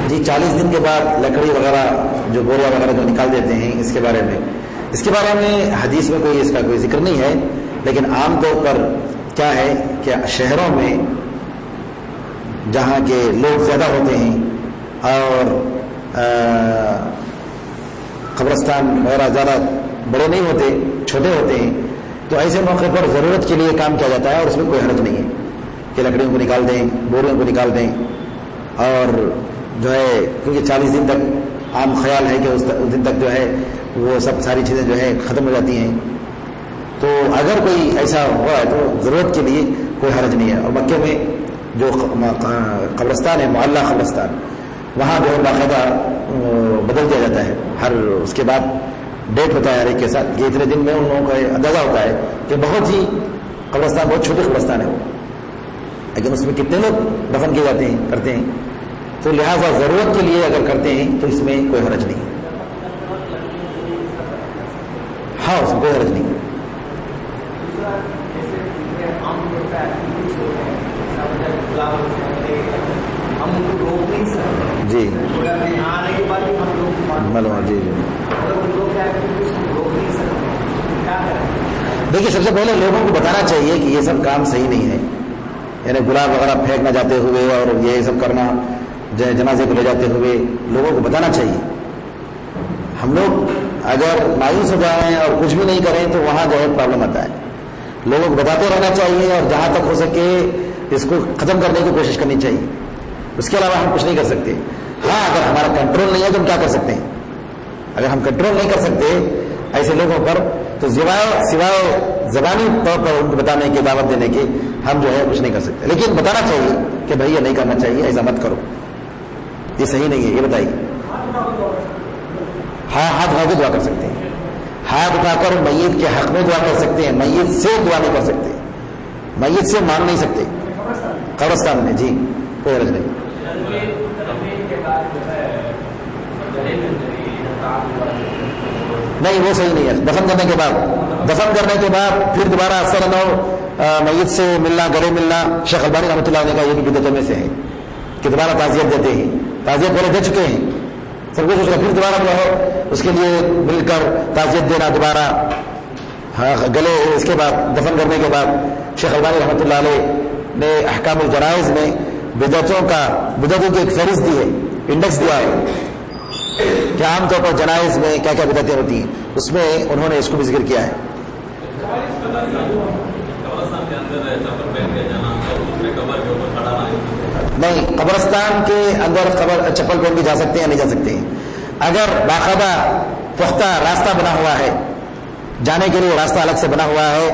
جی 40 دن کے بعد لکڑی وغیرہ جو بوریا وغیرہ جو نکال دیتے ہیں، اس کے بارے میں حدیث میں اس کا کوئی ذکر نہیں ہے، لیکن عام طور پر کیا ہے کہ شہروں میں جہاں کے لوگ زیادہ ہوتے ہیں اور قبرستان وغیرہ زیادہ بڑے نہیں ہوتے، چھوٹے ہوتے ہیں، تو ایسے موقع پر ضرورت کے لیے کام کیا جاتا ہے، اور اس میں کوئی حرج نہیں ہے کہ لکڑیوں کو نکال دیں، بوریوں کو نکال دیں، اور جو ہے کیونکہ 40 دن تک عام خیال ہے کہ اس دن تک جو ہے وہ سب ساری چیزیں جو ہے ختم ہو جاتی ہیں، تو اگر کوئی ایسا ہوا ہے تو ضرورت کے لیے کوئی حرج نہیں ہے۔ اور مکے میں جو قبرستان ہے، معلّہ قبرستان، وہاں جو ہے باقاعدہ بدل دیا جاتا ہے، ہر اس کے بعد ڈیٹ ہوتا ہے ہر ایک کے ساتھ، یہ اتنے دن میں ان لوگوں کا اندازہ ہوتا ہے کہ بہت ہی قبرستان بہت چھوٹی قبرستان ہے وہ، لیکن اس میں کتنے لوگ دفن کیے جاتے ہیں، کرتے ہیں، تو لہٰذا ضرورت کے لیے اگر کرتے ہیں تو اس میں کوئی حرج نہیں ہے۔ ہاں اس میں کوئی حرج نہیں ہے۔ جی معلوم ہے، جی دیکھیے سب سے پہلے لوگوں کو بتانا چاہیے کہ یہ سب کام صحیح نہیں ہے، یعنی گلاب وغیرہ پھینکنا جاتے ہوئے اور یہ سب کرنا جنازے کو لے جاتے ہوئے لوگوں کو بتانا چاہیے۔ ہم لوگ اگر مایوس ہو جائیں اور کچھ بھی نہیں کریں تو وہاں جو ہے پرابلم آتا ہے، لوگوں کو بتاتے رہنا چاہیے اور جہاں تک ہو سکے اس کو ختم کرنے کی کوشش کرنی چاہیے، اس کے علاوہ ہم کچھ نہیں کر سکتے۔ ہاں اگر ہمارا کنٹرول نہیں ہے تو ہم کیا کر سکتے ہیں؟ اگر ہم کنٹرول نہیں کر سکتے ایسے لوگوں پر تو سوائے زبانی طور پر ان کو بتانے کی، دعوت دینے کی، ہم جو ہے کچھ نہیں کر سکتے، لیکن بتانا چاہیے کہ بھائی یہ نہیں کرنا چاہیے، ایسا مت کرو، یہ صحیح نہیں ہے، یہ بتائیے۔ ہاں ہاتھ اٹھا کے دعا کر سکتے ہیں، ہاتھ اٹھا کر میت کے حق میں دعا کر سکتے ہیں، میت سے دعا نہیں کر سکتے، میت سے مانگ نہیں سکتے قبرستان میں، جی کوئی حرج نہیں۔ نہیں وہ صحیح نہیں ہے، دفن کرنے کے بعد پھر دوبارہ اثر نو میت سے ملنا، گلے ملنا، شیخ البانی رحمۃ اللہ علیہ کا یہ بھی بدعتوں میں سے ہے کہ دوبارہ تعزیت دیتے ہیں، تعزیت پہلے دے چکے ہیں سب کچھ، پھر دوبارہ جو ہے اس کے لیے مل کر تعزیت دینا دوبارہ، گلے اس کے بعد دفن کرنے کے بعد۔ شیخ البانی رحمۃ اللہ علیہ نے احکام الجنائز میں بدعتوں کی ایک فہرست دی ہے، انڈیکس دیا ہے کہ عام طور پر جنائز میں کیا کیا بدعتیں ہوتی ہیں، اس میں انہوں نے اس کو بھی ذکر کیا ہے۔ نہیں، قبرستان کے اندر چپل پہن کے جا سکتے ہیں یا نہیں جا سکتے ہیں؟ اگر باقاعدہ پختہ راستہ بنا ہوا ہے، جانے کے لیے راستہ الگ سے بنا ہوا ہے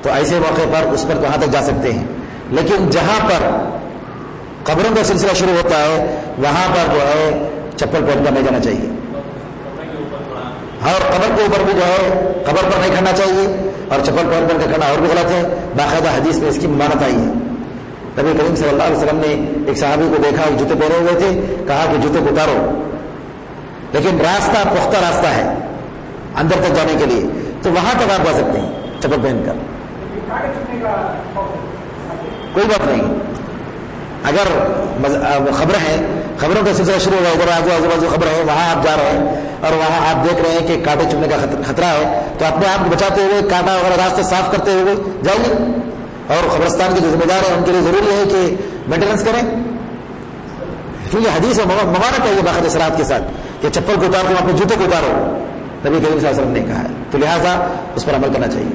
تو ایسے موقع پر اس پر وہاں تک جا سکتے ہیں، لیکن جہاں پر قبروں کا سلسلہ شروع ہوتا ہے وہاں پر جو ہے چپل پہن کر نہیں جانا چاہیے، اور قبر کے اوپر بھی جو ہے قبر پر نہیں کھڑنا چاہیے، اور چپل پہن کر کھڑنا اور بھی غلط ہے، باقاعدہ حدیث میں اس کی ممانعت آئی ہے۔ نبی کریم صلی اللہ علیہ وسلم نے ایک صحابی کو دیکھا، جوتے پہنے ہوئے تھے، کہا کہ جوتے کو اتارو، لیکن راستہ پختہ راستہ ہے اندر تک جانے کے لیے، تو وہاں تک آپ جا سکتے ہیں چپل پہن کر، کوئی بات نہیں۔ اگر خبریں ہیں، خبروں کا سلسلہ شروع ہوا، ادھر آزو بازو خبر ہے، وہاں آپ جا رہے ہیں اور وہاں آپ دیکھ رہے ہیں کہ کانٹے چبھنے کا خطرہ ہے، تو اپنے آپ کو بچاتے ہوئے کانٹا وغیرہ راستہ صاف کرتے ہوئے جائیے، اور قبرستان کے جو ذمہ دار ہیں ان کے لیے ضروری ہے کہ مینٹیننس کریں، کیونکہ حدیث ہے مبارک ہے یہ باقاعدہ صراحت کے ساتھ کہ چپل کو اتار دو، اپنے جوتے کو اتارو، نبی کریم صلی اللہ علیہ وسلم نے کہا ہے، تو لہٰذا اس پر عمل کرنا چاہیے۔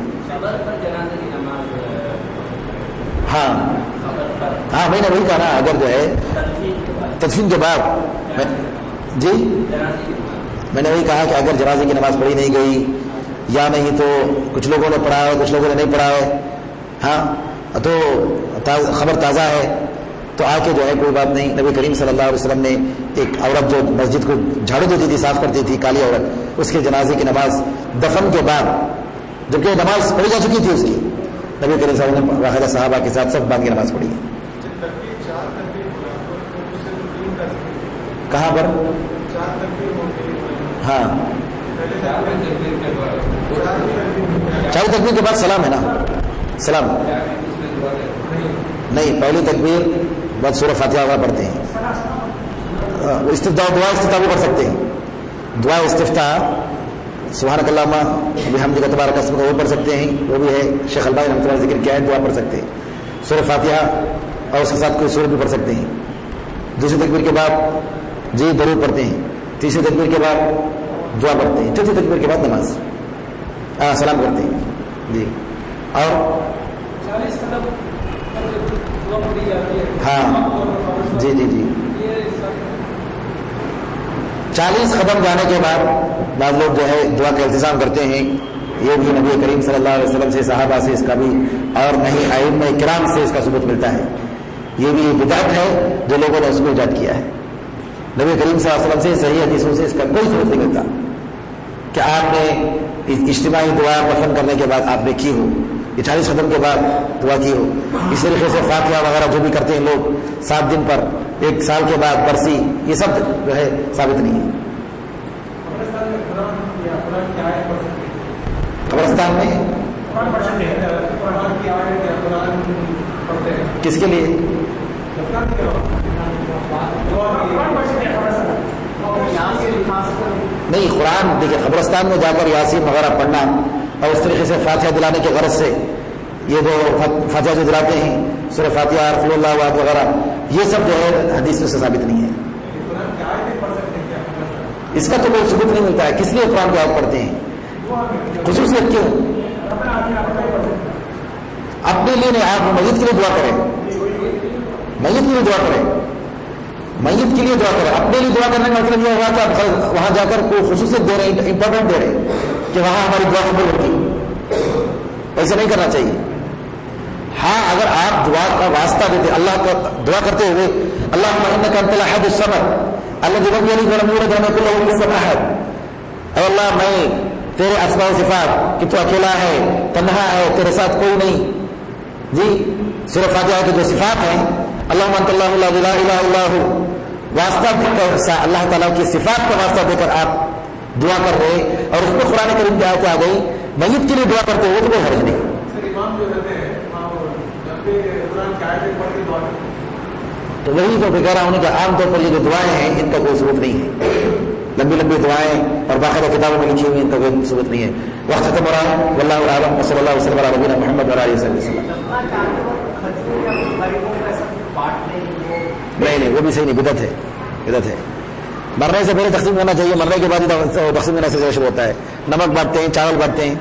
ہاں میں نے وہی کہا نا، اگر جو ہے تدفین کے بعد، جی میں نے وہی کہا کہ اگر جنازے کی نماز پڑھی نہیں گئی یا نہیں تو کچھ لوگوں نے پڑھا ہے کچھ لوگوں نے نہیں پڑھا ہے، ہاں تو خبر تازہ ہے تو آ کے جو ہے کوئی بات نہیں۔ نبی کریم صلی اللہ علیہ وسلم نے ایک عورت جو مسجد کو جھاڑو دیتی تھی، صاف کرتی تھی، کالی عورت، اس کے جنازے کی نماز دفن کے بعد، جبکہ نماز پڑھی جا چکی تھی اس کی، نبی کریم صلی اللہ علیہ وسلم نے باقاعدہ صحابہ کے ساتھ سب باندھ کے نماز پڑھی ہے۔ کہاں پر؟ ہاں چار تکبیر کے بعد سلام ہے نا، سلام نہیں، پہلی تکبیر بعد سورہ فاتحہ وغیرہ پڑھتے ہیں. استفتاح دعا استفتاح بھی پڑھ سکتے ہیں. دعا استفتاح سبحانک اللہم بحمدک تبارک اسمک وہ پڑھ سکتے ہیں، وہ بھی ہے. شیخ البانی رحمۃ اللہ ذکر کیا ہے، دعا پڑھ سکتے ہیں. سورہ فاتحہ اور اس کے ساتھ کوئی سورت بھی پڑھ سکتے ہیں. دوسری تکبیر کے بعد جی درود پڑھتے ہیں. تیسری تکبیر کے بعد دعا پڑھتے ہیں. چوتھی تکبیر کے بعد نماز سلام کرتے ہیں. جی اور ہاں جی جی جی 40 قدم جانے کے بعد بعض لوگ جو ہے دعا کا التزام کرتے ہیں. یہ بھی نبی کریم صلی اللہ علیہ وسلم سے، صحابہ سے اس کا بھی، اور نہیں ائمہ کرام سے اس کا ثبوت ملتا ہے. یہ بھی بدعت ہے جو لوگوں نے اس کو ایجاد کیا ہے. نبی کریم صلی اللہ علیہ وسلم سے صحیح حدیثوں سے اس کا کوئی ثبوت نہیں ملتا کہ آپ نے اجتماعی دعا دفن کرنے کے بعد آپ نے کی ہو، 40 قدم کے بعد دعا کی ہو. اس طریقے سے فاتحہ وغیرہ جو بھی کرتے ہیں لوگ 7 دن پر، 1 سال کے بعد برسی، یہ سب جو ہے ثابت نہیں ہے. قبرستان میں کس کے لیے؟ نہیں، قرآن دیکھیں، قبرستان میں جا کر یاسین وغیرہ پڑھنا اور اس طریقے سے فاتحہ دلانے کے غرض سے یہ جو فاتحہ جو دلاتے ہیں، سورہ فاتحہ، رسول اللہ وعد وغیرہ، یہ سب جو ہے حدیث میں سے ثابت نہیں ہے. اس کا تو کوئی ثبوت نہیں ملتا ہے. کس لیے قرآن کی آیت پڑھتے ہیں؟ خصوصیت کیوں؟ اپنے لیے نہیں، آپ میت کے لیے دعا کریں، میت کے لیے دعا کریں، میت کے لیے دعا کریں. اپنے لیے دعا کرنے کا مطلب یہ ہوگا کہ آپ وہاں جا کر کوئی خصوصیت دے رہے ہیں، امپورٹنٹ دے رہے ہیں کہ وہاں ہماری دعا قبول ہوتی. ایسا نہیں کرنا چاہیے. ہاں اگر آپ دعا کا واسطہ دیتے، اللہ کا دعا کرتے ہوئے اللہم انک انت الاحد الصمد الذی لم یلد ولم یولد ولم یکن لہ کفوا احد، اے اللہ میں تیرے اسماء و صفات کہ تو اکیلا ہے، تنہا ہے، تیرے ساتھ کوئی نہیں. جی سورہ فاتحہ کی جو صفات ہیں، اللہم انت اللہ لا الہ الا ہو، واسطہ دے کر اللہ تعالیٰ کی صفات کا واسطہ دے کر آپ دعا کر رہے، اور اس میں قرآن کریم کی آیت آ گئی میت کے لیے دعا کرتے ہوئے تو کوئی حرج نہیں. تو وہی تو کہہ رہا ہوں کہ عام طور پر یہ جو دعائیں ہیں ان کا کوئی ثبوت نہیں ہے. لمبی لمبی دعائیں اور باقاعدہ کتابوں میں لکھی ہوئی ان کا کوئی ثبوت نہیں ہے. وقت ختم ہو رہا ہے. واللہ اعلم وصلی اللہ وسلم علی نبینا محمد وعلی آلہ وسلم. نہیں وہ بھی صحیح نہیں، بدعت ہے، بدعت ہے. مرنے سے پہلے تقسیم ہونا چاہیے، مرنے کے بعد ہی تقسیم ہونا سے شروع ہوتا ہے. نمک بانٹتے ہیں، چاول بانٹتے ہیں.